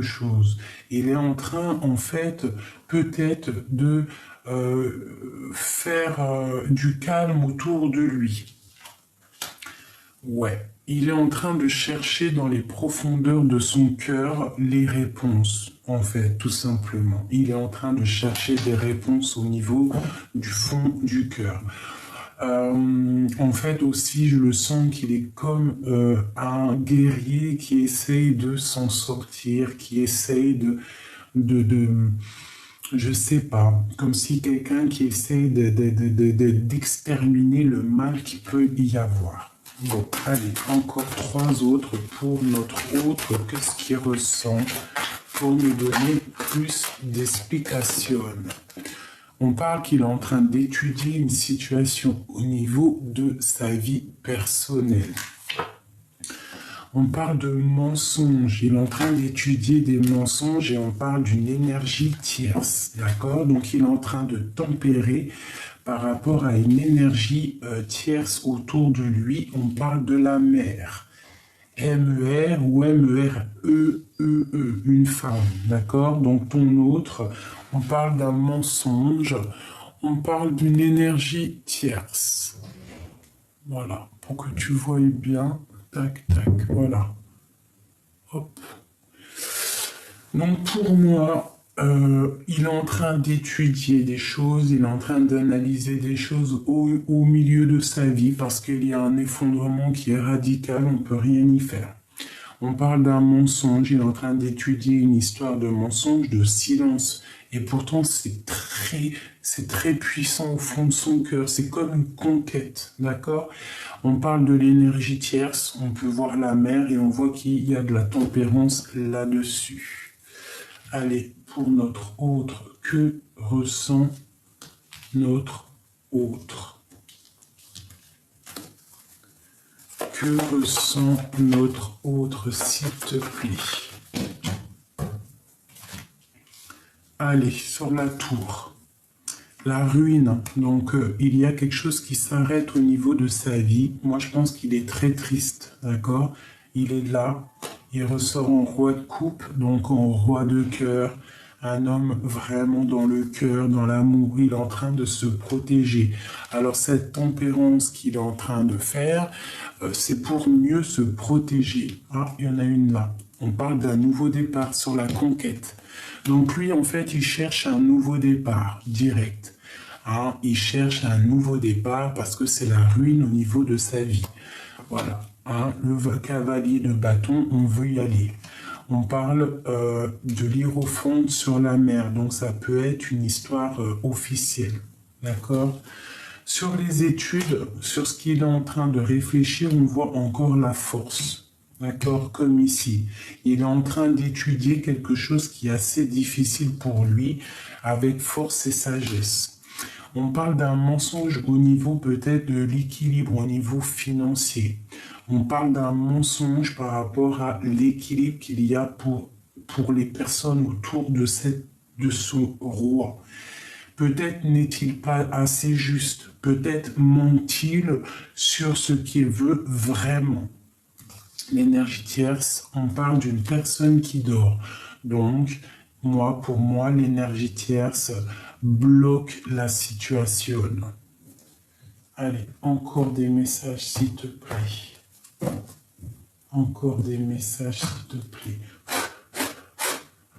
chose. Il est en train, en fait, peut-être de faire du calme autour de lui. Ouais, il est en train de chercher dans les profondeurs de son cœur les réponses, en fait, tout simplement. Il est en train de chercher des réponses au niveau du fond du cœur. En fait aussi, je le sens qu'il est comme un guerrier qui essaye de s'en sortir, qui essaye de, je sais pas, comme si quelqu'un qui essaye d'exterminer le mal qu'il peut y avoir. Bon, allez, encore 3 autres pour notre autre. Qu'est-ce qu'il ressent pour nous donner plus d'explications? On parle qu'il est en train d'étudier une situation au niveau de sa vie personnelle. On parle de mensonges. Il est en train d'étudier des mensonges et on parle d'une énergie tierce. D'accord? Donc il est en train de tempérer par rapport à une énergie tierce autour de lui. On parle de la mère. M-E-R ou M-E-R-E-E-E, une femme, d'accord? Donc ton autre, on parle d'un mensonge, on parle d'une énergie tierce. Voilà, pour que tu voies bien, tac, tac, voilà. Hop. Donc pour moi, il est en train d'étudier des choses, il est en train d'analyser des choses au milieu de sa vie parce qu'il y a un effondrement qui est radical, on ne peut rien y faire. On parle d'un mensonge, il est en train d'étudier une histoire de mensonge, de silence. Et pourtant, c'est très puissant au fond de son cœur. C'est comme une conquête, d'accord? On parle de l'énergie tierce, on peut voir la mer et on voit qu'il y a de la tempérance là-dessus. Allez, pour notre autre, que ressent notre autre? Que ressent notre autre, s'il te plaît? Allez, sur la tour. La ruine. Donc, il y a quelque chose qui s'arrête au niveau de sa vie. Moi, je pense qu'il est très triste, d'accord? Il est là. Il ressort en roi de coupe, donc en roi de cœur. Un homme vraiment dans le cœur, dans l'amour. Il est en train de se protéger. Alors, cette tempérance qu'il est en train de faire, c'est pour mieux se protéger. Ah, il y en a une là. On parle d'un nouveau départ sur la conquête. Donc lui, en fait, il cherche un nouveau départ direct. Hein, il cherche un nouveau départ parce que c'est la ruine au niveau de sa vie. Voilà. Hein, le cavalier de bâton, on veut y aller. On parle de l'hiérophante sur la mer. Donc ça peut être une histoire officielle. D'accord ? Sur les études, sur ce qu'il est en train de réfléchir, on voit encore la force. D'accord, comme ici. Il est en train d'étudier quelque chose qui est assez difficile pour lui, avec force et sagesse. On parle d'un mensonge au niveau peut-être de l'équilibre, au niveau financier. On parle d'un mensonge par rapport à l'équilibre qu'il y a pour les personnes autour de ce roi. Peut-être n'est-il pas assez juste, peut-être ment-il sur ce qu'il veut vraiment. L'énergie tierce, on parle d'une personne qui dort. Donc, pour moi, l'énergie tierce bloque la situation. Allez, encore des messages, s'il te plaît. Encore des messages, s'il te plaît.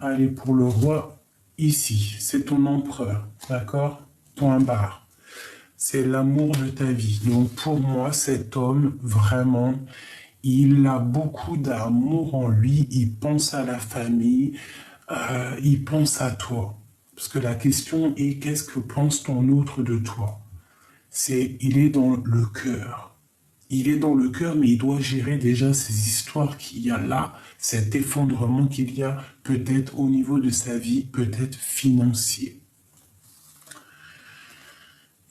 Allez, pour le roi, ici, c'est ton empereur, d'accord? Point barre. C'est l'amour de ta vie. Donc, pour moi, cet homme, vraiment, il a beaucoup d'amour en lui, il pense à la famille, il pense à toi. Parce que la question est, qu'est-ce que pense ton autre de toi? Il est dans le cœur. Il est dans le cœur, mais il doit gérer déjà ces histoires qu'il y a là, cet effondrement qu'il y a peut-être au niveau de sa vie, peut-être financier.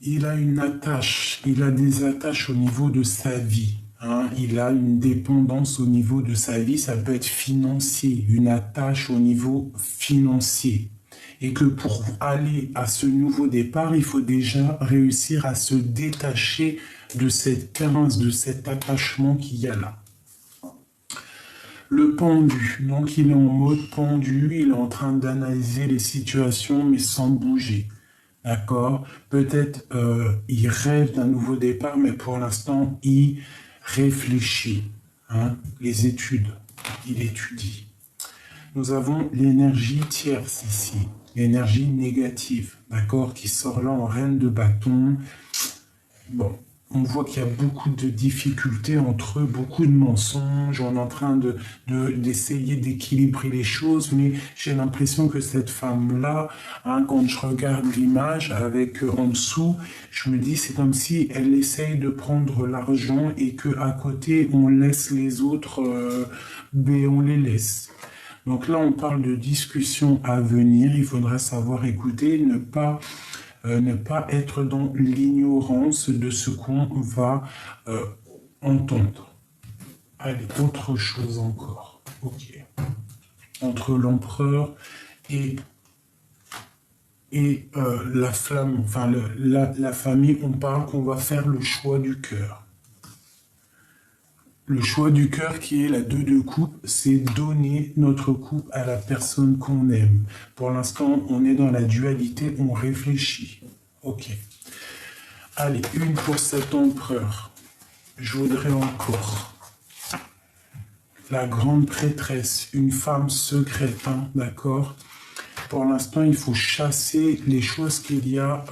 Il a une attache, il a des attaches au niveau de sa vie. Hein, il a une dépendance au niveau de sa vie, ça peut être financier, une attache au niveau financier. Et que pour aller à ce nouveau départ, il faut déjà réussir à se détacher de cette carence, de cet attachement qu'il y a là. Le pendu, donc il est en mode pendu, il est en train d'analyser les situations mais sans bouger. D'accord? Peut-être il rêve d'un nouveau départ, mais pour l'instant il réfléchit. Hein? Les études, il étudie. Nous avons l'énergie tierce ici, l'énergie négative, d'accord, qui sort là en reine de bâton. Bon, on voit qu'il y a beaucoup de difficultés entre eux, beaucoup de mensonges. On est en train d'essayer d'équilibrer les choses, mais j'ai l'impression que cette femme-là, hein, quand je regarde l'image avec en dessous, je me dis c'est comme si elle essaye de prendre l'argent et que à côté on laisse les autres, ben on les laisse. Donc là, on parle de discussion à venir. Il faudra savoir écouter, ne pas être dans l'ignorance de ce qu'on va entendre. Allez, autre chose encore. Ok. Entre l'empereur et la flamme, enfin la famille, on parle qu'on va faire le choix du cœur. Le choix du cœur qui est la 2 de coupe, c'est donner notre coupe à la personne qu'on aime. Pour l'instant, on est dans la dualité, on réfléchit. Ok. Allez, une pour cet empereur. Je voudrais encore. La grande prêtresse, une femme secrète, hein, d'accord? Pour l'instant, il faut chasser les choses qu'il y a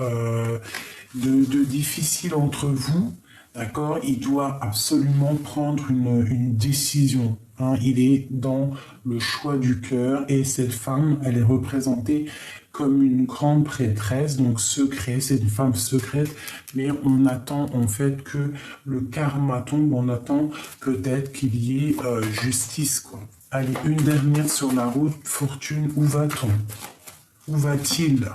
de difficiles entre vous. D'accord, il doit absolument prendre une décision. Hein. Il est dans le choix du cœur et cette femme, elle est représentée comme une grande prêtresse, donc secret, c'est une femme secrète, mais on attend en fait que le karma tombe, on attend peut-être qu'il y ait justice, quoi. Allez, une dernière sur la route, fortune, où va-t-on? Où va-t-il?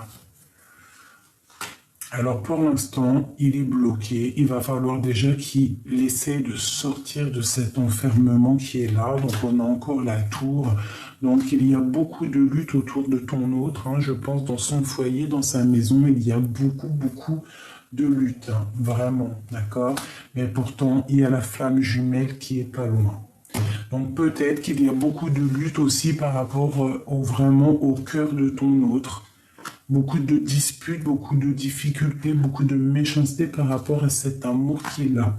Alors pour l'instant, il est bloqué. Il va falloir déjà qu'il essaie de sortir de cet enfermement qui est là. Donc on a encore la tour. Donc il y a beaucoup de lutte autour de ton autre. Hein. Je pense dans son foyer, dans sa maison, il y a beaucoup de lutte. Hein. Vraiment, d'accord? Mais pourtant, il y a la flamme jumelle qui est pas loin. Donc peut-être qu'il y a beaucoup de lutte aussi par rapport vraiment au cœur de ton autre. Beaucoup de disputes, beaucoup de difficultés, beaucoup de méchanceté par rapport à cet amour qu'il a.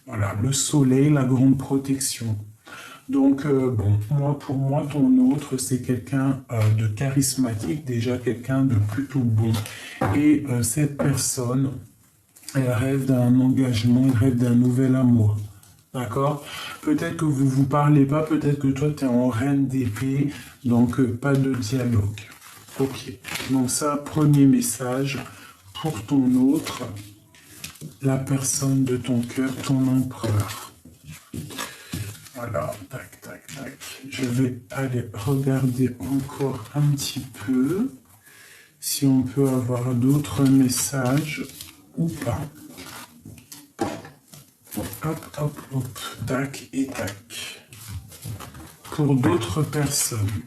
Voilà, le soleil, la grande protection. Donc, bon, pour moi, ton autre, c'est quelqu'un de charismatique, déjà quelqu'un de plutôt bon. Et cette personne, elle rêve d'un engagement, elle rêve d'un nouvel amour. D'accord? Peut-être que vous ne vous parlez pas, peut-être que toi, tu es en reine d'épée, donc pas de dialogue. Ok, donc ça, premier message pour ton autre, la personne de ton cœur, ton empereur. Voilà, tac, tac, tac. Je vais aller regarder encore un petit peu si on peut avoir d'autres messages ou pas. Hop, hop, hop, tac et tac. Pour d'autres personnes.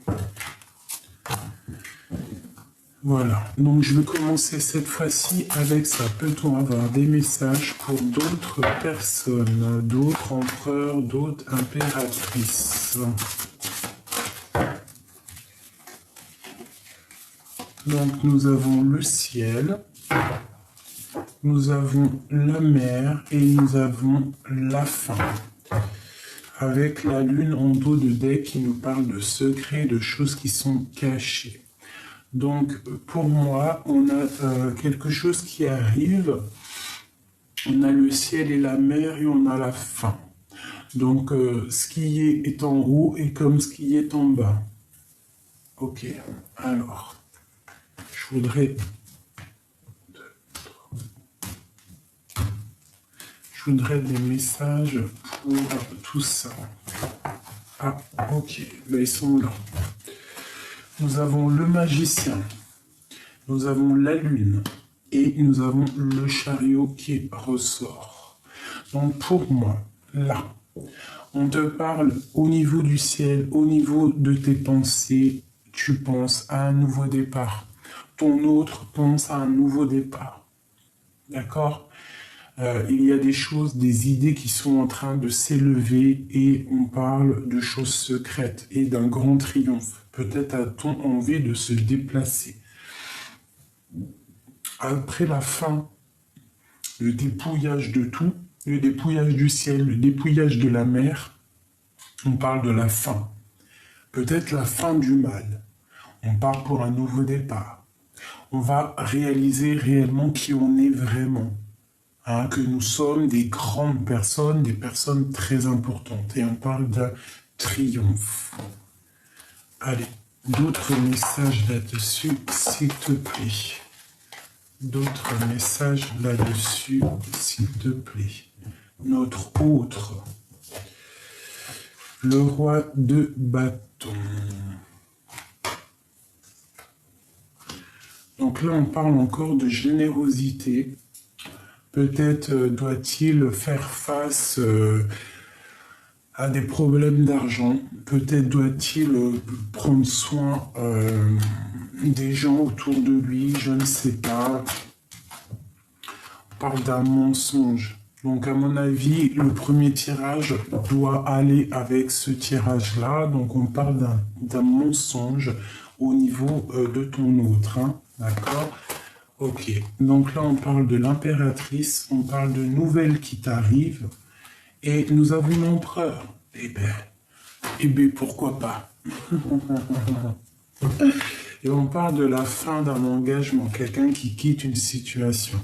Voilà, donc je vais commencer cette fois-ci avec ça. Peut-on avoir des messages pour d'autres personnes, d'autres empereurs, d'autres impératrices? Donc nous avons le ciel, nous avons la mer et nous avons la fin. Avec la lune en dos de deck qui nous parle de secrets, de choses qui sont cachées. Donc, pour moi, on a quelque chose qui arrive. On a le ciel et la mer et on a la fin. Donc, ce qui est en haut est comme ce qui est en bas. Ok, alors, je voudrais des messages pour tout ça. Ah, ok, ben, ils sont là. Nous avons le magicien, nous avons la lune et nous avons le chariot qui ressort. Donc pour moi, là, on te parle au niveau du ciel, au niveau de tes pensées, tu penses à un nouveau départ. Ton autre pense à un nouveau départ. D'accord ? Il y a des choses, des idées qui sont en train de s'élever et on parle de choses secrètes et d'un grand triomphe. Peut-être a-t-on envie de se déplacer. Après la fin, le dépouillage de tout, le dépouillage du ciel, le dépouillage de la mer, on parle de la fin. Peut-être la fin du mal. On part pour un nouveau départ. On va réaliser réellement qui on est vraiment. Hein, que nous sommes des grandes personnes, des personnes très importantes. Et on parle d'un triomphe. Allez, d'autres messages là-dessus, s'il te plaît. D'autres messages là-dessus, s'il te plaît. Notre autre. Le roi de bâton. Donc là, on parle encore de générosité. Peut-être doit-il faire face à des problèmes d'argent. Peut-être doit-il prendre soin des gens autour de lui, je ne sais pas. On parle d'un mensonge. Donc à mon avis, le premier tirage doit aller avec ce tirage-là. Donc on parle d'un mensonge au niveau de ton autre. Hein. D'accord ? Ok, donc là on parle de l'impératrice, on parle de nouvelles qui t'arrivent, et nous avons l'empereur. Eh ben, pourquoi pas. Et on parle de la fin d'un engagement, quelqu'un qui quitte une situation.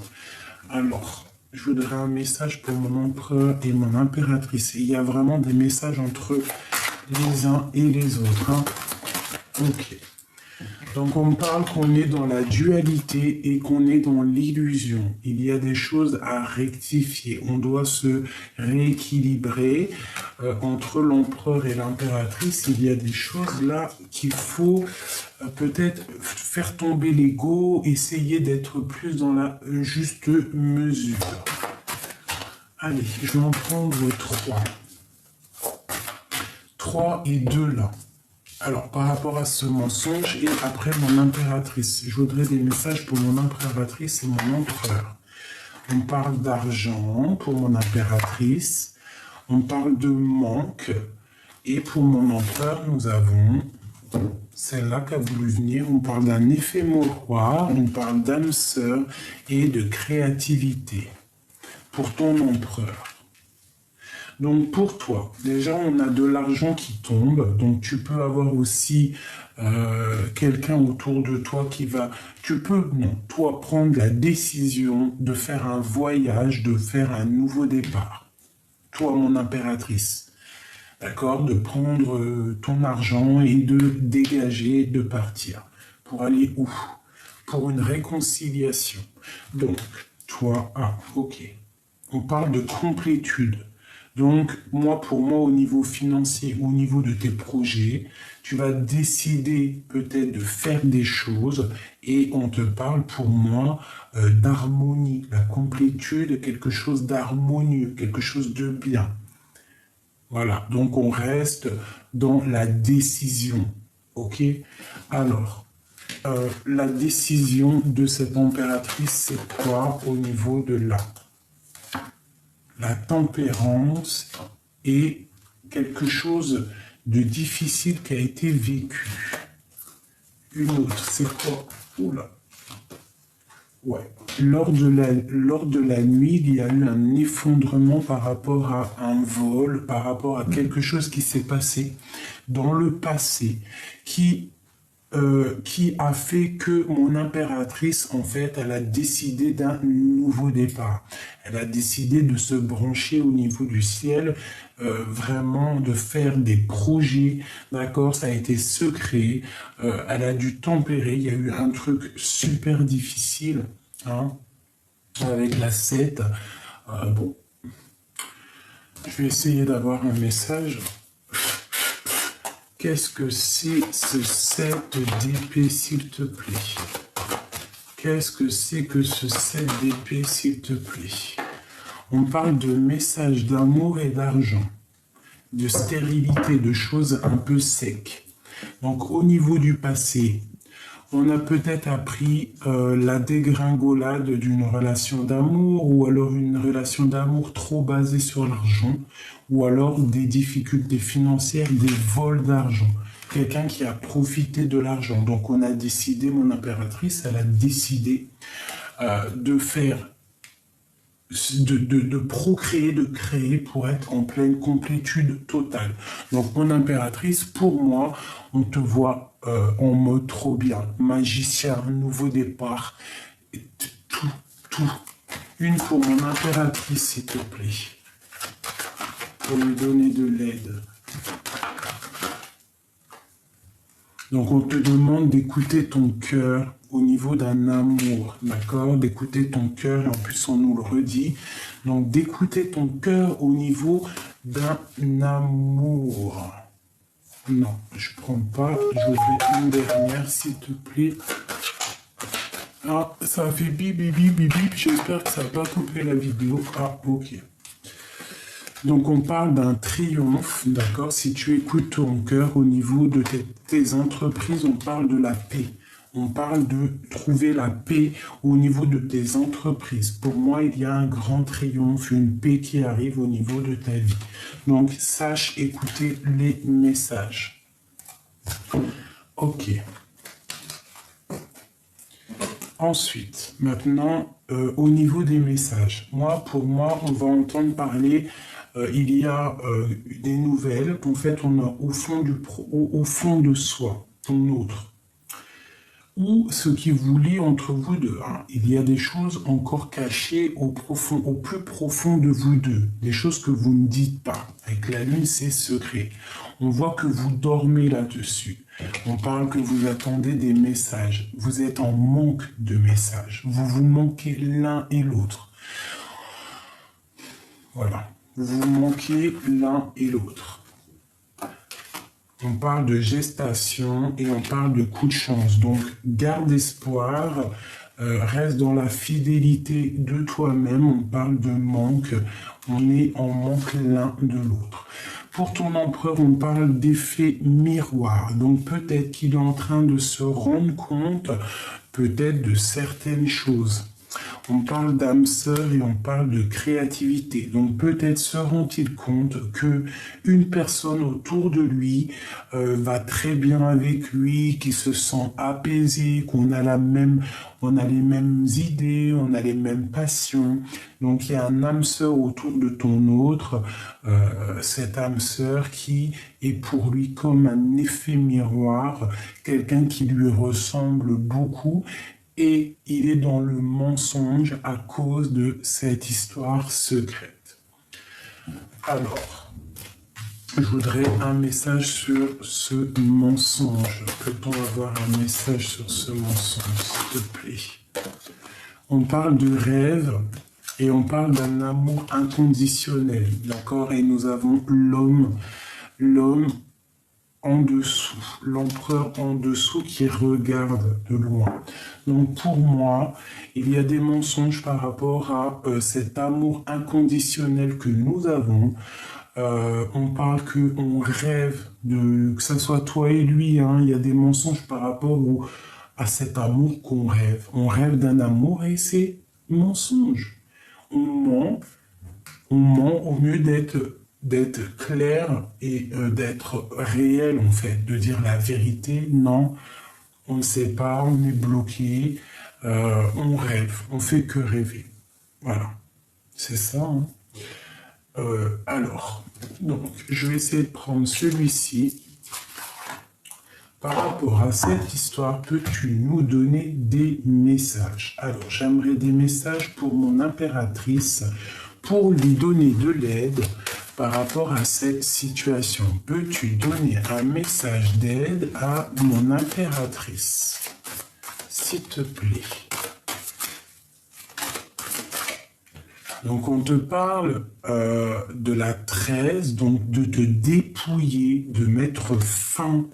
Alors, je voudrais un message pour mon empereur et mon impératrice. Et il y a vraiment des messages entre les uns et les autres. Hein. Ok. Donc on parle qu'on est dans la dualité et qu'on est dans l'illusion. Il y a des choses à rectifier. On doit se rééquilibrer entre l'empereur et l'impératrice. Il y a des choses là qu'il faut peut-être faire tomber l'ego, essayer d'être plus dans la juste mesure. Allez, je vais en prendre 3. 3 et 2 là. Alors, par rapport à ce mensonge, et après mon impératrice, je voudrais des messages pour mon impératrice et mon empereur. On parle d'argent pour mon impératrice, on parle de manque, et pour mon empereur, nous avons celle-là qui a voulu venir, on parle d'un effet miroir, on parle d'âme sœur et de créativité pour ton empereur. Donc pour toi, déjà on a de l'argent qui tombe, donc tu peux avoir aussi quelqu'un autour de toi qui va, toi prendre la décision de faire un voyage, de faire un nouveau départ. Toi mon impératrice, d'accord, de prendre ton argent et de dégager, de partir. Pour aller où? Pour une réconciliation. Donc toi, ok, on parle de complétude. Donc, pour moi, au niveau financier, au niveau de tes projets, tu vas décider peut-être de faire des choses et on te parle pour moi d'harmonie, la complétude, quelque chose d'harmonieux, quelque chose de bien. Voilà, donc on reste dans la décision, ok? Alors, la décision de cette impératrice, c'est quoi au niveau de là? La tempérance est quelque chose de difficile qui a été vécu. Une autre, c'est quoi? Oula. Ouais. Lors de la nuit, il y a eu un effondrement par rapport à un vol, par rapport à quelque chose qui s'est passé dans le passé, qui a fait que mon impératrice, en fait, elle a décidé d'un nouveau départ. Elle a décidé de se brancher au niveau du ciel, vraiment de faire des projets, d'accord, ça a été secret, elle a dû tempérer, il y a eu un truc super difficile, hein, avec la 7. Bon, je vais essayer d'avoir un message. Qu'est-ce que c'est ce 7 d'épée, s'il te plaît? Qu'est-ce que c'est que ce 7 d'épée, s'il te plaît? On parle de messages d'amour et d'argent, de stérilité, de choses un peu secs. Donc, au niveau du passé, On a peut-être appris la dégringolade d'une relation d'amour, ou alors une relation d'amour trop basée sur l'argent, ou alors des difficultés financières, des vols d'argent. Quelqu'un qui a profité de l'argent. Donc on a décidé, mon impératrice, elle a décidé de faire, de procréer, de créer pour être en pleine complétude totale. Donc mon impératrice, pour moi, on te voit en mode trop bien, magicien, nouveau départ, tout, tout. Une pour mon impératrice, s'il te plaît, pour lui donner de l'aide. Donc on te demande d'écouter ton cœur au niveau d'un amour, d'accord? D'écouter ton cœur, et en plus on nous le redit. Donc d'écouter ton cœur au niveau d'un amour. Non, je ne prends pas, je fais une dernière, s'il te plaît. Ah, ça a fait bip, bip, bip, bip, bip, j'espère que ça n'a pas coupé la vidéo. Ah, ok. Donc on parle d'un triomphe, d'accord? Si tu écoutes ton cœur au niveau de tes entreprises, on parle de la paix. On parle de trouver la paix au niveau de tes entreprises. Pour moi, il y a un grand triomphe, une paix qui arrive au niveau de ta vie. Donc sache écouter les messages. Ok. Ensuite, maintenant, au niveau des messages. Pour moi, on va entendre parler... il y a des nouvelles qu'en fait on a au fond de soi, ton autre, ou ce qui vous lie entre vous deux. Hein. Il y a des choses encore cachées au plus profond de vous deux, des choses que vous ne dites pas. Avec la lune, c'est secret. On voit que vous dormez là-dessus. On parle que vous attendez des messages. Vous êtes en manque de messages. Vous vous manquez l'un et l'autre. Voilà. Vous manquez l'un et l'autre. On parle de gestation et on parle de coup de chance. Donc, garde espoir, reste dans la fidélité de toi-même. On parle de manque. On est en manque l'un de l'autre. Pour ton empereur, on parle d'effet miroir. Donc, peut-être qu'il est en train de se rendre compte, peut-être de certaines choses. On parle d'âme sœur et on parle de créativité. Donc peut-être se rend-il compte que une personne autour de lui va très bien avec lui, qui se sent apaisé, qu'on a on a les mêmes idées, on a les mêmes passions. Donc il y a un âme sœur autour de ton autre, cette âme sœur qui est pour lui comme un effet miroir, quelqu'un qui lui ressemble beaucoup. Et il est dans le mensonge à cause de cette histoire secrète. Alors, je voudrais un message sur ce mensonge. Peut-on avoir un message sur ce mensonge, s'il te plaît? On parle de rêve et on parle d'un amour inconditionnel, d'accord? Et nous avons l'homme en dessous, l'empereur en dessous qui regarde de loin. Donc pour moi, il y a des mensonges par rapport à cet amour inconditionnel que nous avons. On parle qu'on rêve, que ce soit toi et lui, hein, il y a des mensonges par rapport à cet amour qu'on rêve. On rêve d'un amour et c'est mensonge. On ment au mieux d'être clair et d'être réel, en fait, de dire la vérité. Non, on ne sait pas, on est bloqué, on rêve, on fait que rêver. Voilà, c'est ça. Hein. Alors, donc, je vais essayer de prendre celui-ci. Par rapport à cette histoire, peux-tu nous donner des messages? Alors, j'aimerais des messages pour mon impératrice, pour lui donner de l'aide par rapport à cette situation. Peux-tu donner un message d'aide à mon impératrice, s'il te plaît? Donc on te parle de la 13, donc de te dépouiller, de mettre fin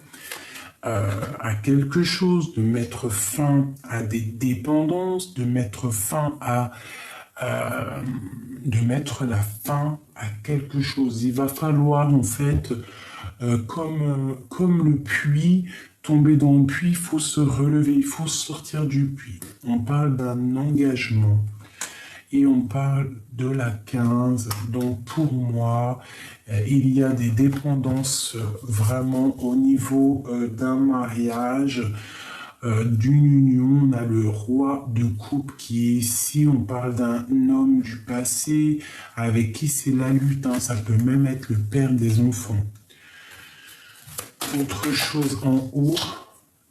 à quelque chose, de mettre fin à des dépendances, de mettre fin de mettre la fin à quelque chose. Il va falloir en fait comme le puits, tomber dans le puits, il faut se relever, il faut sortir du puits. On parle d'un engagement. Et on parle de la 15. Donc pour moi, il y a des dépendances vraiment au niveau d'un mariage, d'une union. On a le roi de coupe qui est ici. On parle d'un homme du passé avec qui c'est la lutte. Hein. Ça peut même être le père des enfants. Autre chose en haut.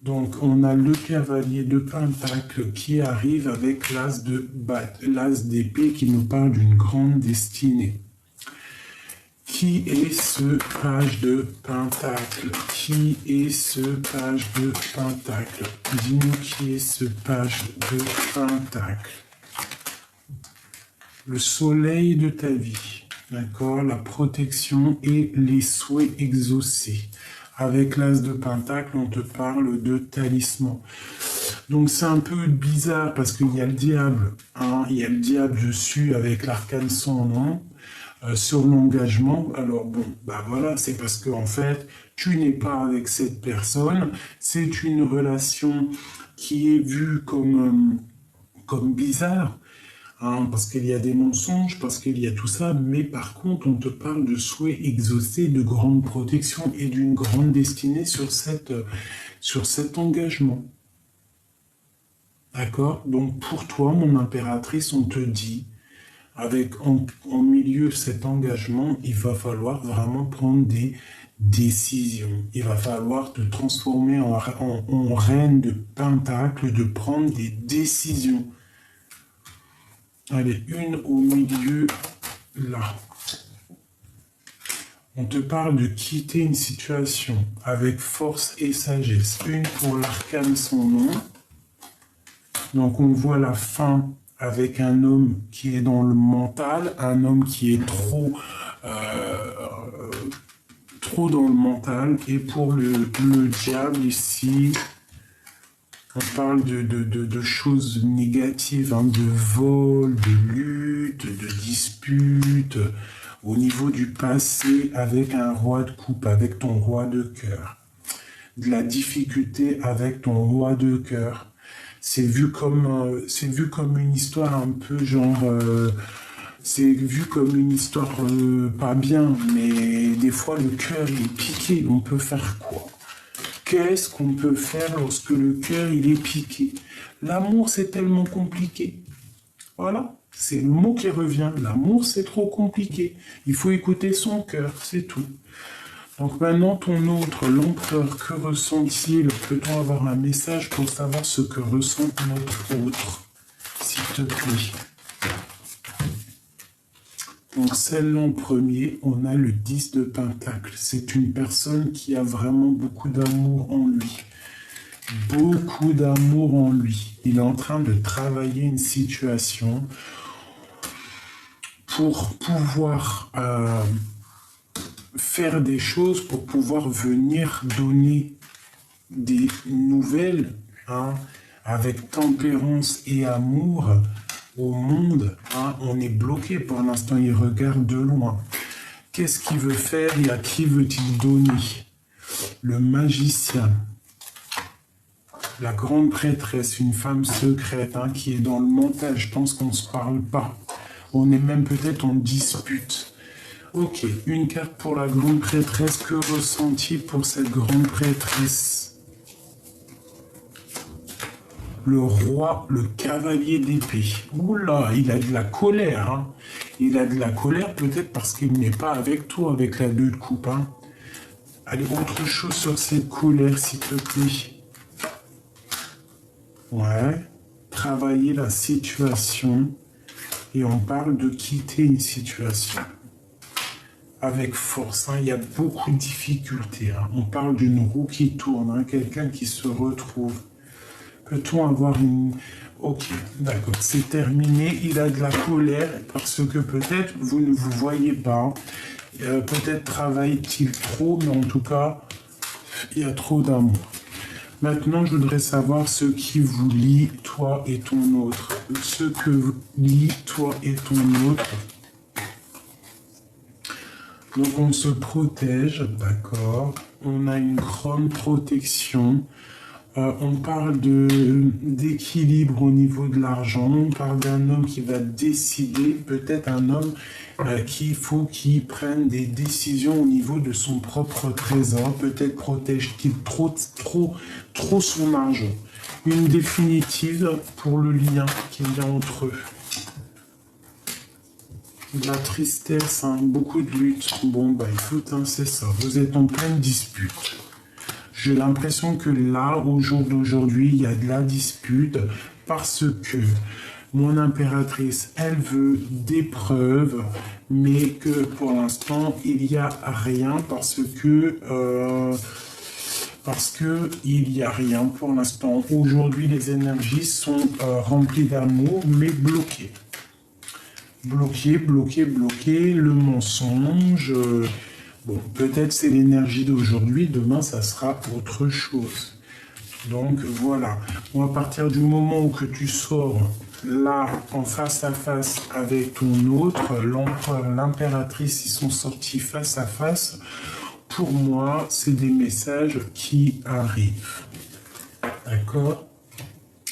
Donc, on a le cavalier de Pentacle qui arrive avec l'as d'épée qui nous parle d'une grande destinée. Qui est ce page de Pentacle? Qui est ce page de Pentacle? Dis-nous qui est ce page de Pentacle. Le soleil de ta vie, d'accord? La protection et les souhaits exaucés. Avec l'as de Pentacle, on te parle de talisman. Donc c'est un peu bizarre parce qu'il y a le diable. Hein, il y a le diable dessus avec l'arcane sans nom sur l'engagement. Alors bon, bah voilà, c'est parce que en fait, tu n'es pas avec cette personne. C'est une relation qui est vue comme bizarre. Hein, parce qu'il y a des mensonges, parce qu'il y a tout ça, mais par contre, on te parle de souhaits exaucés, de grande protection et d'une grande destinée sur cet engagement. D'accord? Donc pour toi, mon impératrice, on te dit, avec en milieu cet engagement, il va falloir vraiment prendre des décisions. Il va falloir te transformer en reine de Pentacle, de prendre des décisions. Allez, une au milieu, là. On te parle de quitter une situation avec force et sagesse. Une pour l'arcane sans nom. Donc on voit la fin avec un homme qui est dans le mental, un homme qui est trop dans le mental. Et pour le diable ici, on parle de choses négatives, hein, de vol, de lutte, de dispute, au niveau du passé avec un roi de coupe, avec ton roi de cœur. De la difficulté avec ton roi de cœur. C'est vu comme une histoire un peu genre... c'est vu comme une histoire pas bien, mais des fois le cœur est piqué. On peut faire quoi? Qu'est-ce qu'on peut faire lorsque le cœur il est piqué? L'amour c'est tellement compliqué. Voilà, c'est le mot qui revient. L'amour c'est trop compliqué. Il faut écouter son cœur, c'est tout. Donc maintenant ton autre, l'empereur, que ressent-il? Peut-on avoir un message pour savoir ce que ressent notre autre? S'il te plaît. Donc celle-là en premier, on a le 10 de Pentacle. C'est une personne qui a vraiment beaucoup d'amour en lui. Beaucoup d'amour en lui. Il est en train de travailler une situation pour pouvoir faire des choses, pour pouvoir venir donner des nouvelles, hein, avec tempérance et amour au monde. Hein. On est bloqué pour l'instant, il regarde de loin. Qu'est-ce qu'il veut faire et à qui veut-il donner? Le magicien. La grande prêtresse, une femme secrète, hein, qui est dans le mental. Je pense qu'on ne se parle pas. On est même peut-être en dispute. Ok, une carte pour la grande prêtresse. Que ressent-il pour cette grande prêtresse? Le roi, le cavalier d'épée. Oula, il a de la colère. Hein. Il a de la colère peut-être parce qu'il n'est pas avec toi, avec la 2 de coupe. Hein. Allez, autre chose sur cette colère, s'il te plaît. Ouais, travailler la situation. Et on parle de quitter une situation. Avec force, hein, il y a beaucoup de difficultés. Hein. On parle d'une roue qui tourne, hein, quelqu'un qui se retrouve. Peut-on avoir une... Ok, d'accord, c'est terminé. Il a de la colère parce que peut-être vous ne vous voyez pas. Peut-être travaille-t-il trop, mais en tout cas, il y a trop d'amour. Maintenant, je voudrais savoir ce qui vous lie, toi et ton autre. Ce que vous lie, toi et ton autre. Donc on se protège, d'accord. On a une grande protection. On parle d'équilibre au niveau de l'argent. On parle d'un homme qui va décider, peut-être un homme qu'il faut qu'il prenne des décisions au niveau de son propre trésor. Peut-être protège-t-il trop son argent. Une définitive pour le lien qu'il y a entre eux. De la tristesse, hein, beaucoup de lutte. Bon, bah écoute, hein, c'est ça. Vous êtes en pleine dispute. J'ai l'impression que là, au jour d'aujourd'hui, il y a de la dispute parce que mon impératrice, elle veut des preuves, mais que pour l'instant, il n'y a rien parce que il n'y a rien pour l'instant. Aujourd'hui, les énergies sont remplies d'amour, mais bloquées. Bloqué, le mensonge. Bon, peut-être c'est l'énergie d'aujourd'hui, demain ça sera autre chose. Donc voilà, bon, à partir du moment où que tu sors là en face à face avec ton autre, l'empereur, l'impératrice, ils sont sortis face à face. Pour moi, c'est des messages qui arrivent. D'accord?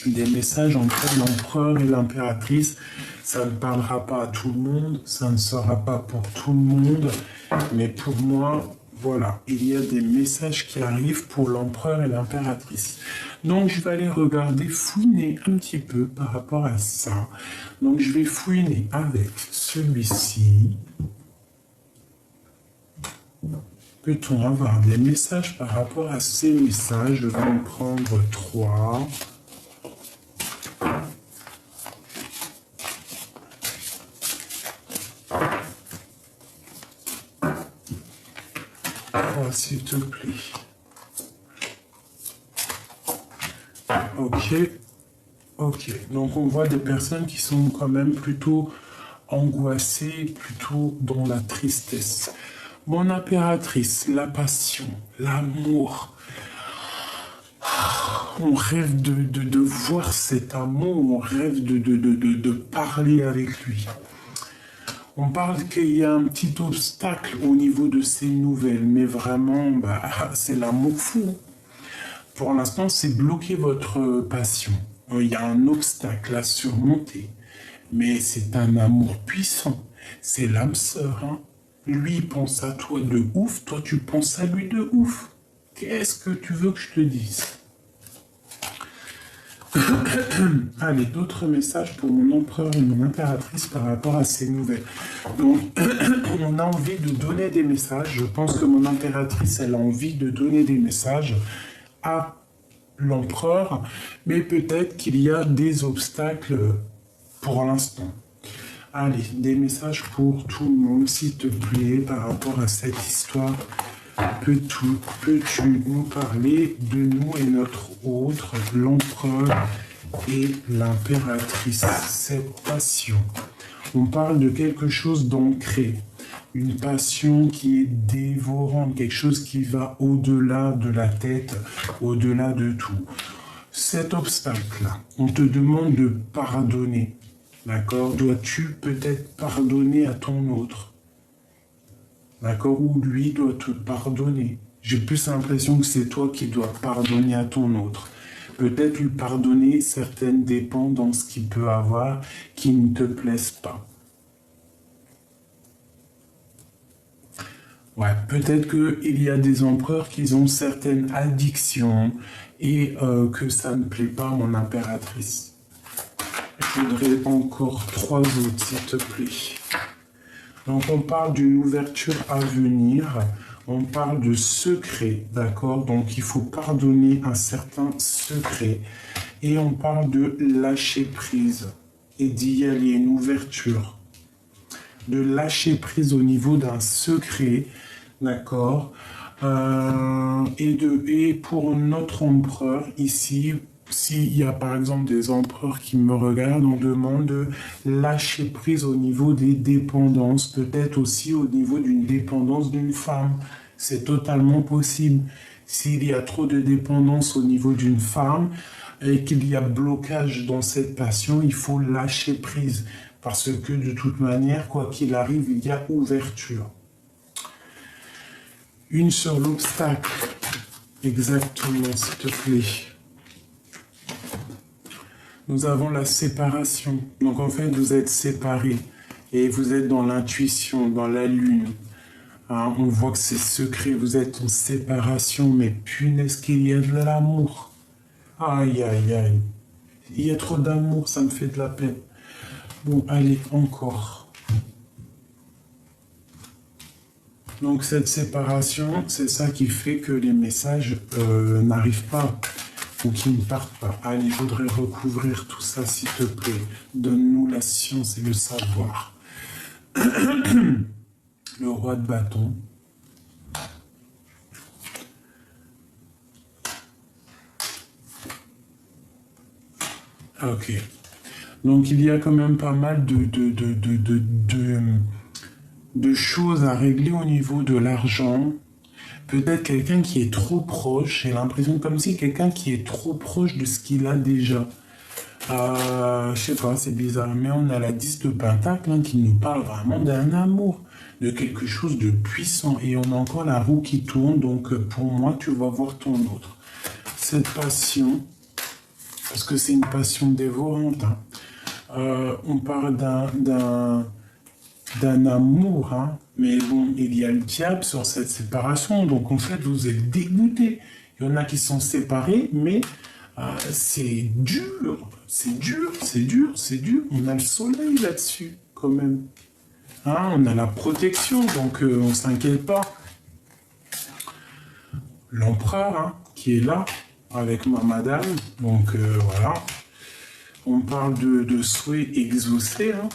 Des messages entre l'empereur et l'impératrice. Ça ne parlera pas à tout le monde, ça ne sera pas pour tout le monde, mais pour moi, voilà, il y a des messages qui arrivent pour l'empereur et l'impératrice. Donc je vais aller regarder, fouiner un petit peu par rapport à ça. Donc je vais fouiner avec celui-ci. Peut-on avoir des messages par rapport à ces messages? Je vais en prendre 3. S'il te plaît. Ok. Donc on voit des personnes qui sont quand même plutôt angoissées, plutôt dans la tristesse. Mon impératrice, la passion, l'amour. On rêve de voir cet amour, on rêve de parler avec lui. On parle qu'il y a un petit obstacle au niveau de ces nouvelles, mais vraiment, c'est l'amour fou. Pour l'instant, c'est bloquer votre passion. Il y a un obstacle à surmonter, mais c'est un amour puissant. C'est l'âme sœur. Hein. Lui pense à toi de ouf, toi tu penses à lui de ouf. Qu'est-ce que tu veux que je te dise? Allez, d'autres messages pour mon empereur et mon impératrice par rapport à ces nouvelles. Donc, on a envie de donner des messages. Je pense que mon impératrice, elle a envie de donner des messages à l'empereur, mais peut-être qu'il y a des obstacles pour l'instant. Allez, des messages pour tout le monde, s'il te plaît, par rapport à cette histoire. Peux-tu nous parler de nous et notre autre, l'empereur et l'impératrice, cette passion? On parle de quelque chose d'ancré, une passion qui est dévorante, quelque chose qui va au-delà de la tête, au-delà de tout. Cet obstacle-là, on te demande de pardonner, d'accord? Dois-tu peut-être pardonner à ton autre? D'accord? Ou lui doit te pardonner. J'ai plus l'impression que c'est toi qui dois pardonner à ton autre. Peut-être lui pardonner certaines dépendances qu'il peut avoir qui ne te plaisent pas. Ouais, peut-être qu'il y a des empereurs qui ont certaines addictions et que ça ne plaît pas à mon impératrice. Je voudrais encore 3 autres, s'il te plaît. Donc on parle d'une ouverture à venir, on parle de secret, d'accord? Donc il faut pardonner un certain secret. Et on parle de lâcher prise et d'y aller, une ouverture. De lâcher prise au niveau d'un secret, d'accord? Et pour notre empereur ici, s'il y a par exemple des empereurs qui me regardent, on demande de lâcher prise au niveau des dépendances, peut-être aussi au niveau d'une dépendance d'une femme. C'est totalement possible. S'il y a trop de dépendance au niveau d'une femme et qu'il y a blocage dans cette passion, il faut lâcher prise. Parce que de toute manière, quoi qu'il arrive, il y a ouverture. Une sur l'obstacle. Exactement, s'il te plaît. Nous avons la séparation. Donc en fait, vous êtes séparés. Et vous êtes dans l'intuition, dans la lune. Hein, on voit que c'est secret. Vous êtes en séparation. Mais punaise qu'il y a de l'amour. Aïe, aïe, aïe. Il y a trop d'amour, ça me fait de la peine. Bon, allez, encore. Donc cette séparation, c'est ça qui fait que les messages n'arrivent pas ou qui ne partent pas. Allez, il faudrait recouvrir tout ça, s'il te plaît. Donne-nous la science et le savoir. Le roi de bâton. Ok. Donc il y a quand même pas mal de choses à régler au niveau de l'argent. Peut-être quelqu'un qui est trop proche. J'ai l'impression comme si quelqu'un qui est trop proche de ce qu'il a déjà. Je sais pas, c'est bizarre. Mais on a la 10 de Pentacle hein, qui nous parle vraiment d'un amour, de quelque chose de puissant. Et on a encore la roue qui tourne. Donc pour moi, tu vas voir ton autre. Cette passion, parce que c'est une passion dévorante. Hein. On parle d'un amour, hein. Mais bon, il y a le diable sur cette séparation, donc en fait, vous êtes dégoûtés. Il y en a qui sont séparés, mais c'est dur, c'est dur, c'est dur, c'est dur. On a le soleil là-dessus, quand même. Hein, on a la protection, donc on ne s'inquiète pas. L'empereur, hein, qui est là, avec ma madame, donc voilà. On parle de souhaits exaucés, hein.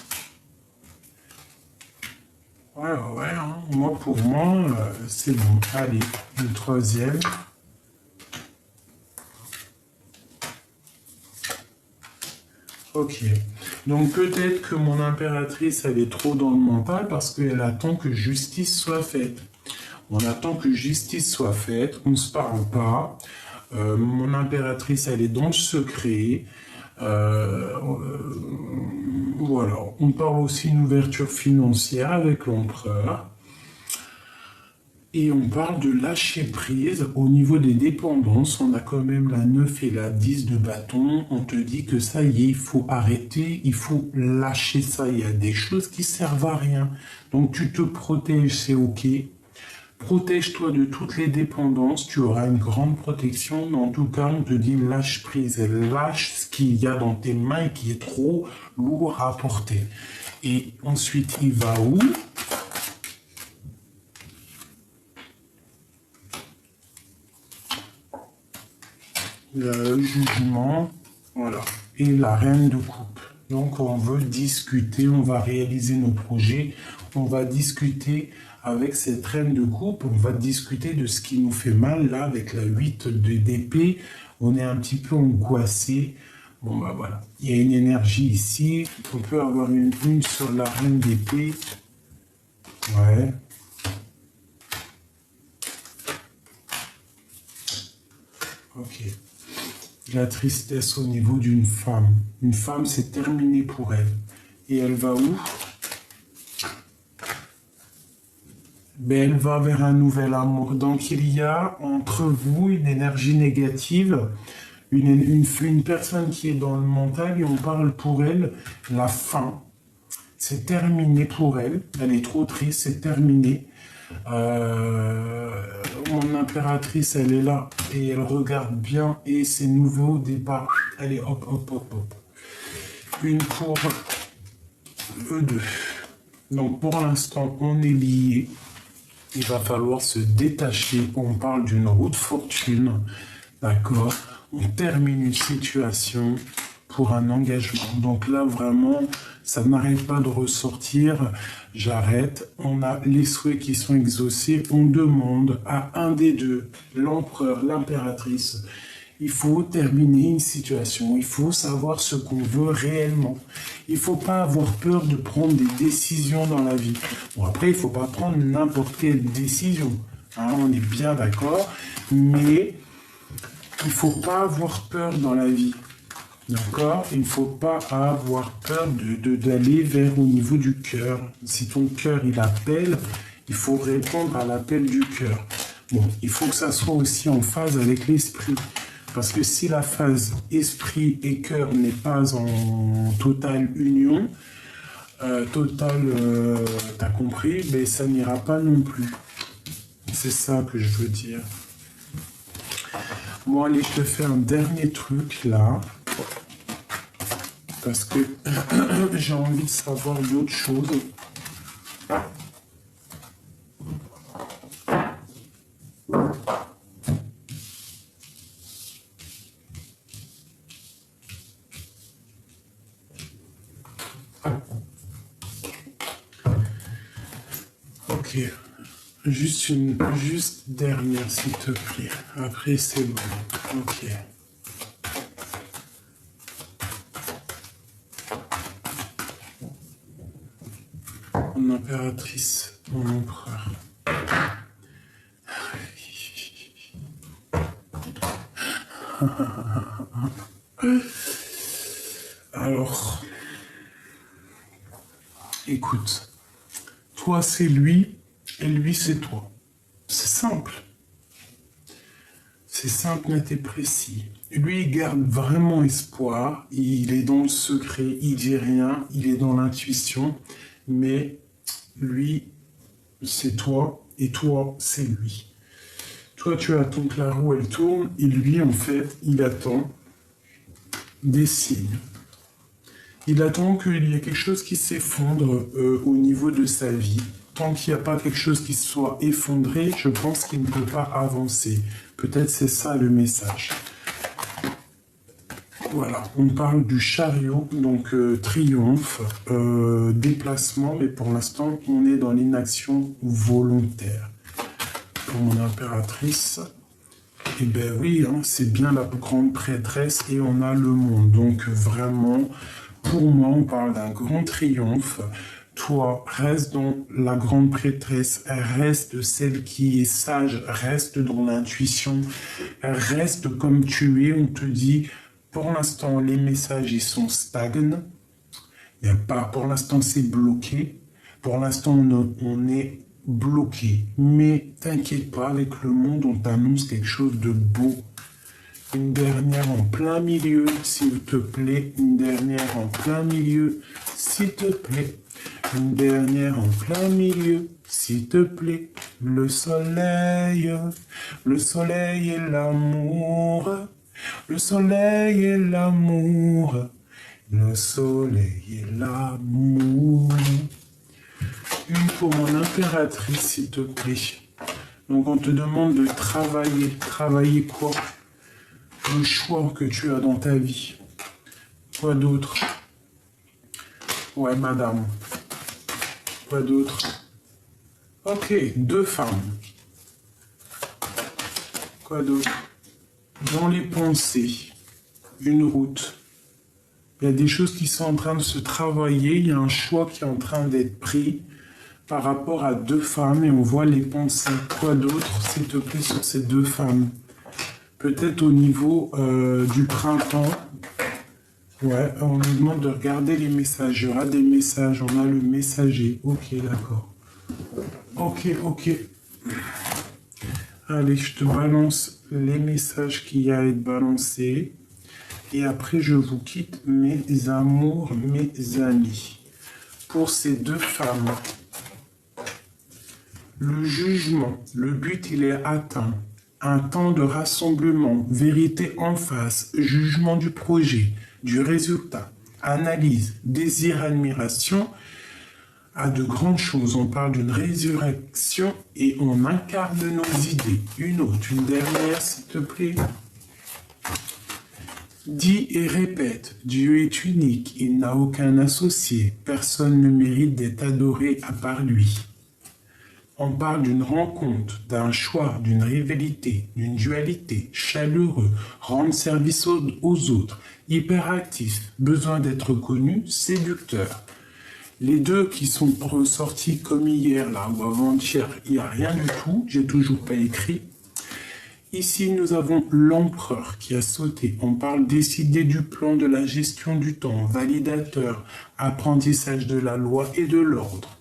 Ouais, hein. Moi, pour moi, c'est bon. Allez, le troisième. Ok. Donc, peut-être que mon impératrice, elle est trop dans le mental parce qu'elle attend que justice soit faite. On attend que justice soit faite. On ne se parle pas. Mon impératrice, elle est dans le secret. Voilà, on parle aussi d'une ouverture financière avec l'empereur. Et on parle de lâcher prise au niveau des dépendances. On a quand même la 9 et la 10 de bâton. On te dit que ça y est, il faut arrêter, il faut lâcher ça. Il y a des choses qui servent à rien. Donc tu te protèges, c'est ok. Protège-toi de toutes les dépendances, tu auras une grande protection, mais en tout cas, on te dit lâche prise, lâche ce qu'il y a dans tes mains et qui est trop lourd à porter. Et ensuite, il va où? Le jugement, voilà. Et la reine de coupe. Donc, on veut discuter, on va réaliser nos projets, on va discuter avec cette reine de coupe, on va discuter de ce qui nous fait mal, là, avec la 8 d'épée, on est un petit peu angoissé. Bon, bah voilà, il y a une énergie ici, on peut avoir une sur la reine d'épée. Ouais. Ok. La tristesse au niveau d'une femme. Une femme, c'est terminé pour elle. Et elle va où? Ben, elle va vers un nouvel amour. Donc, il y a entre vous une énergie négative, une personne qui est dans le mental, et on parle pour elle la fin. C'est terminé pour elle. Elle est trop triste, c'est terminé. Mon impératrice, elle est là et elle regarde bien et c'est nouveau départ. Allez, hop, hop, hop, hop. Une pour eux deux. Donc, pour l'instant, on est liés. Il va falloir se détacher. On parle d'une route fortune. D'accord? On termine une situation pour un engagement. Donc là, vraiment, ça n'arrête pas de ressortir. J'arrête. On a les souhaits qui sont exaucés. On demande à un des deux, l'empereur, l'impératrice, il faut terminer une situation. Il faut savoir ce qu'on veut réellement. Il ne faut pas avoir peur de prendre des décisions dans la vie. Bon, après, il ne faut pas prendre n'importe quelle décision. Hein, on est bien d'accord. Mais il ne faut pas avoir peur dans la vie. D'accord? Il ne faut pas avoir peur d'aller vers au niveau du cœur. Si ton cœur, il appelle, il faut répondre à l'appel du cœur. Bon, il faut que ça soit aussi en phase avec l'esprit. Parce que si la phase esprit et cœur n'est pas en totale union, t'as compris, mais ça n'ira pas non plus. C'est ça que je veux dire. Bon, allez, je te fais un dernier truc là. Parce que j'ai envie de savoir d'autres choses. Ok. Juste dernière, s'il te plaît. Après, c'est bon. Ok. Mon impératrice, mon empereur. Alors, écoute, toi c'est lui et lui c'est toi. C'est simple. C'est simple, net et précis. Lui, il garde vraiment espoir. Il est dans le secret, il dit rien, il est dans l'intuition. Mais lui, c'est toi et toi, c'est lui. Toi, tu attends que la roue, elle tourne. Et lui, en fait, il attend des signes. Il attend qu'il y ait quelque chose qui s'effondre au niveau de sa vie. Tant qu'il n'y a pas quelque chose qui soit effondré, je pense qu'il ne peut pas avancer. Peut-être c'est ça le message. Voilà, on parle du chariot, donc triomphe, déplacement, mais pour l'instant, on est dans l'inaction volontaire. Pour mon impératrice, eh bien oui, hein, c'est bien la grande prêtresse et on a le monde. Donc vraiment, pour moi, on parle d'un grand triomphe. Toi, reste dans la grande prêtresse, reste celle qui est sage, reste dans l'intuition, reste comme tu es. On te dit, pour l'instant, les messages, ils sont stagnants. Il y a pas, pour l'instant, c'est bloqué. Pour l'instant, on est bloqué. Mais t'inquiète pas, avec le monde, on t'annonce quelque chose de beau. Une dernière en plein milieu, s'il te plaît. Une dernière en plein milieu, s'il te plaît. Une dernière en plein milieu, s'il te plaît. Le soleil et l'amour. Le soleil et l'amour. Le soleil et l'amour. Une pour mon impératrice, s'il te plaît. Donc on te demande de travailler. Travailler quoi? Le choix que tu as dans ta vie. Quoi d'autre? Ouais, madame. Quoi d'autre? Ok, 2 femmes. Quoi d'autre? Dans les pensées, une route. Il y a des choses qui sont en train de se travailler, il y a un choix qui est en train d'être pris par rapport à 2 femmes et on voit les pensées. Quoi d'autre, s'il te plaît, sur ces 2 femmes? Peut-être au niveau du printemps. Ouais, on nous demande de regarder les messages. Il y aura des messages, on a le messager. Ok, d'accord. Ok. Allez, je te balance les messages qu'il y a à être balancés. Et après, je vous quitte, mes amours, mes amis. Pour ces 2 femmes, le jugement, le but, il est atteint. Un temps de rassemblement, vérité en face, jugement du projet, du résultat, analyse, désir, admiration, à de grandes choses. On parle d'une résurrection et on incarne nos idées. Une autre, une dernière, s'il te plaît. Dis et répète, Dieu est unique, il n'a aucun associé, personne ne mérite d'être adoré à part lui. On parle d'une rencontre, d'un choix, d'une rivalité, d'une dualité, chaleureux, rendre service aux autres, hyperactif, besoin d'être connu, séducteur. Les 2 qui sont ressortis comme hier, là, ou avant-hier, il n'y a rien du tout, j'ai toujours pas écrit. Ici, nous avons l'empereur qui a sauté. On parle décider du plan, de la gestion du temps, validateur, apprentissage de la loi et de l'ordre.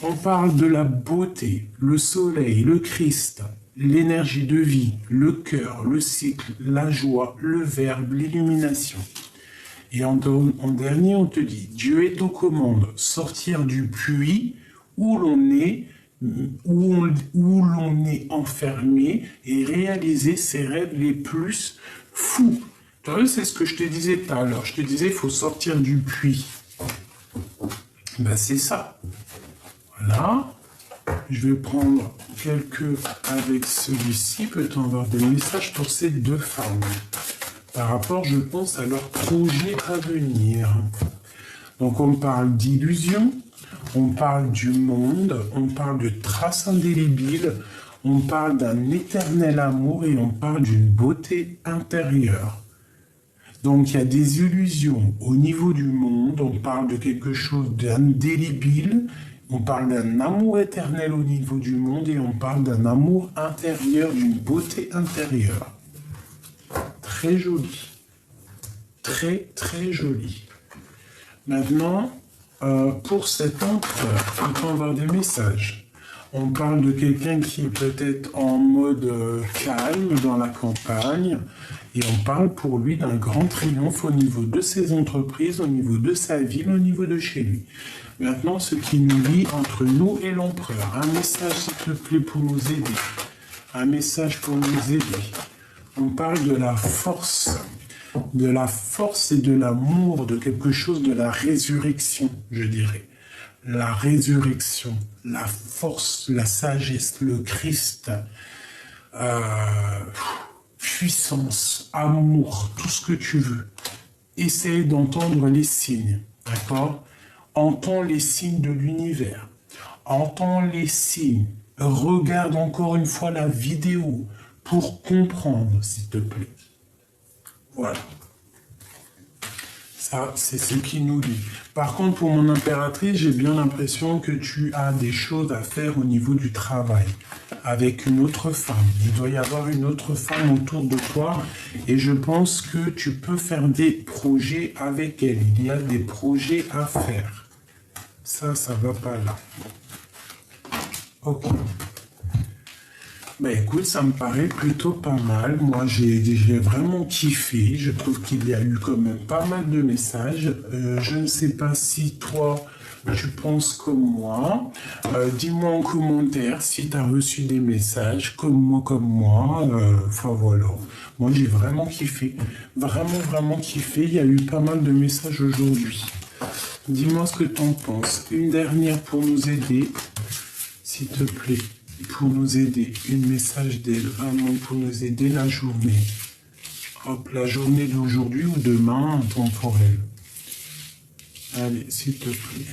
On parle de la beauté, le soleil, le Christ, l'énergie de vie, le cœur, le cycle, la joie, le verbe, l'illumination. Et en dernier, on te dit, Dieu est aux commandes, sortir du puits où l'on est, où l'on est enfermé et réaliser ses rêves les plus fous. Tu vois, c'est ce que je te disais tout à l'heure. Je te disais, il faut sortir du puits. Ben, c'est ça. Voilà. Je vais prendre quelques avec celui-ci. Peut-on avoir des messages pour ces deux femmes par rapport, je pense, à leur projet à venir. Donc, on parle d'illusion, on parle du monde, on parle de traces indélébiles, on parle d'un éternel amour et on parle d'une beauté intérieure. Donc, il y a des illusions au niveau du monde, on parle de quelque chose d'indélébile, on parle d'un amour éternel au niveau du monde et on parle d'un amour intérieur, d'une beauté intérieure. Très joli. Très, très joli. Maintenant, pour cet empereur, on peut avoir des messages. On parle de quelqu'un qui est peut-être en mode calme dans la campagne et on parle pour lui d'un grand triomphe au niveau de ses entreprises, au niveau de sa ville, au niveau de chez lui. Maintenant, ce qui nous lie entre nous et l'empereur. Un message, s'il te plaît, pour nous aider. Un message pour nous aider. On parle de la force et de l'amour, de quelque chose de la résurrection, je dirais. La résurrection, la force, la sagesse, le Christ, puissance, amour, tout ce que tu veux. Essaye d'entendre les signes, d'accord? Entends les signes de l'univers. Entends les signes. Regarde encore une fois la vidéo pour comprendre, s'il te plaît. Voilà. Ça, c'est ce qui nous dit. Par contre, pour mon impératrice, j'ai bien l'impression que tu as des choses à faire au niveau du travail avec une autre femme. Il doit y avoir une autre femme autour de toi et je pense que tu peux faire des projets avec elle. Il y a des projets à faire. Ça va pas là. Ok. Ben écoute, ça me paraît plutôt pas mal. Moi, j'ai vraiment kiffé. Je trouve qu'il y a eu quand même pas mal de messages. Je ne sais pas si toi, tu penses comme moi. Dis-moi en commentaire si tu as reçu des messages comme moi. Enfin voilà. Moi, j'ai vraiment kiffé. Vraiment, vraiment kiffé. Il y a eu pas mal de messages aujourd'hui. Dis-moi ce que tu en penses. Une dernière pour nous aider, s'il te plaît. Pour nous aider, un message d'elle, vraiment pour nous aider la journée. Hop, la journée d'aujourd'hui ou demain, temporelle. Allez, s'il te plaît.